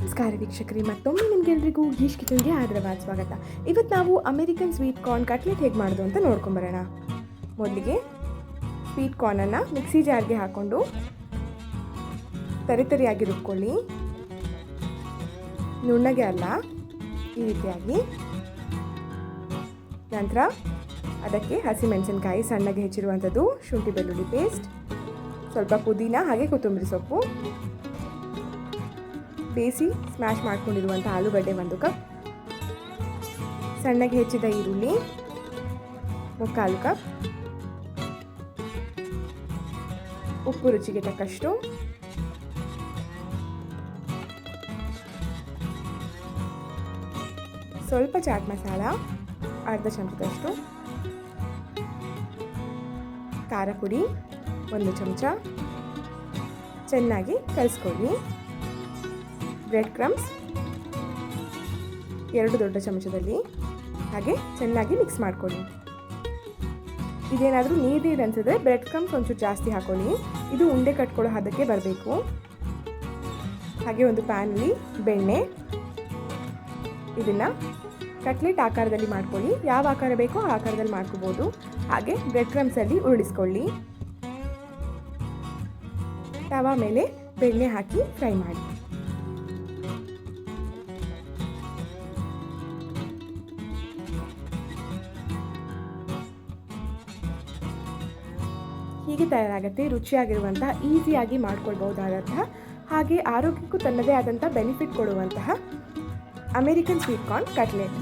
ನಮಸ್ಕಾರ ವೀಕ್ಷಕರೇ, ಮತ್ತೊಮ್ಮೆ ನಿಮಗೆಲ್ಲರಿಗೂ ಗೀಶ್ ಕಿಚನ್ಗೆ ಆದರವಾದ ಸ್ವಾಗತ. ಇವತ್ತು ನಾವು ಅಮೆರಿಕನ್ ಸ್ವೀಟ್ ಕಾರ್ನ್ ಕಟ್ಲೆಟ್ ಹೇಗೆ ಮಾಡೋದು ಅಂತ ನೋಡ್ಕೊಂಬರೋಣ. ಮೊದಲಿಗೆ ಸ್ವೀಟ್ ಕಾರ್ನನ್ನು ಮಿಕ್ಸಿ ಜಾರ್ಗೆ ಹಾಕ್ಕೊಂಡು ತರಿಯಾಗಿ ರುಬ್ಕೊಳ್ಳಿ. ನುಣ್ಣಗೆ ಅಲ್ಲ, ಈ ರೀತಿಯಾಗಿ. ನಂತರ ಅದಕ್ಕೆ ಹಸಿಮೆಣಸಿನಕಾಯಿ ಸಣ್ಣಗೆ ಹೆಚ್ಚಿರುವಂಥದ್ದು, ಶುಂಠಿ ಬೆಳ್ಳುಳ್ಳಿ ಪೇಸ್ಟ್, ಸ್ವಲ್ಪ ಪುದೀನ ಹಾಗೆ ಕೊತ್ತಂಬರಿ ಸೊಪ್ಪು, ಬೇಯಿಸಿ ಸ್ಮ್ಯಾಶ್ ಮಾಡ್ಕೊಂಡಿರುವಂಥ ಆಲೂಗಡ್ಡೆ 1 ಕಪ್, ಸಣ್ಣಗೆ ಹೆಚ್ಚಿದ ಈರುಳ್ಳಿ 3/4 ಕಪ್, ಉಪ್ಪು ರುಚಿಗೆ ತಕ್ಕಷ್ಟು, ಸ್ವಲ್ಪ ಚಾಟ್ ಮಸಾಲ ಅರ್ಧ ಚಮಚದಷ್ಟು, ಖಾರ ಪುಡಿ 1 ಚಮಚ, ಚೆನ್ನಾಗಿ ಕಲಿಸ್ಕೊಳ್ಳಿ. ಬ್ರೆಡ್ ಕ್ರಮ್ಸ್ 2 ದೊಡ್ಡ ಚಮಚದಲ್ಲಿ, ಹಾಗೆ ಚೆನ್ನಾಗಿ ಮಿಕ್ಸ್ ಮಾಡ್ಕೊಳ್ಳಿ. ಇದೇನಾದರೂ ನೀರು ಅನಿಸಿದ್ರೆ ಬ್ರೆಡ್ ಕ್ರಮ್ಸ್ ಒಂಚೂರು ಜಾಸ್ತಿ ಹಾಕೊಳ್ಳಿ. ಇದು ಉಂಡೆ ಕಟ್ಕೊಳ್ಳೋ ಹದಕ್ಕೆ ಬರಬೇಕು. ಹಾಗೆ ಒಂದು ಪ್ಯಾನಲ್ಲಿ ಬೆಣ್ಣೆ, ಇದನ್ನು ಕಟ್ಲೆಟ್ ಆಕಾರದಲ್ಲಿ ಮಾಡ್ಕೊಳ್ಳಿ. ಯಾವ ಆಕಾರ ಬೇಕೋ ಆ ಆಕಾರದಲ್ಲಿ ಮಾಡ್ಕೋಬೋದು. ಹಾಗೆ ಬ್ರೆಡ್ ಕ್ರಮ್ಸಲ್ಲಿ ಉರುಳಿಸ್ಕೊಳ್ಳಿ. ತವಾ ಮೇಲೆ ಬೆಣ್ಣೆ ಹಾಕಿ ಫ್ರೈ ಮಾಡಿ. ಹೀಗೆ ತಯಾರಾಗುತ್ತೆ ರುಚಿಯಾಗಿರುವಂತಹ, ಈಸಿಯಾಗಿ ಮಾಡ್ಕೊಳ್ಬಹುದಾದಂತಹ, ಹಾಗೆ ಆರೋಗ್ಯಕ್ಕೂ ತನ್ನದೇ ಆದಂಥ ಬೆನಿಫಿಟ್ ಕೊಡುವಂತಹ ಅಮೆರಿಕನ್ ಸ್ವೀಟ್ ಕಾರ್ನ್ ಕಟ್ಲೆಟ್.